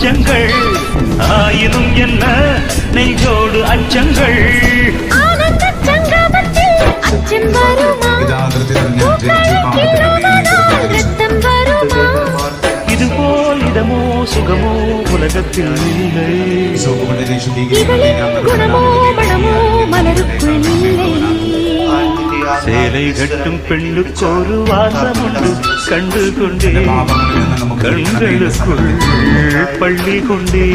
பஞ்சங்கள் ஆயினும் என்ன நெஞ்சோடு அச்சங்கள் இதுபோல் இதமோ சுகமோ உலகத்தில் இல்லை குணமோ மனமோ மலருக்குள் இல்லை சேலை கட்டும் பெண்ணுக்கு ஒரு வாசம் உண்டு கண்டு கொண்டே கண்களுக்குள் பள்ளி கொண்டே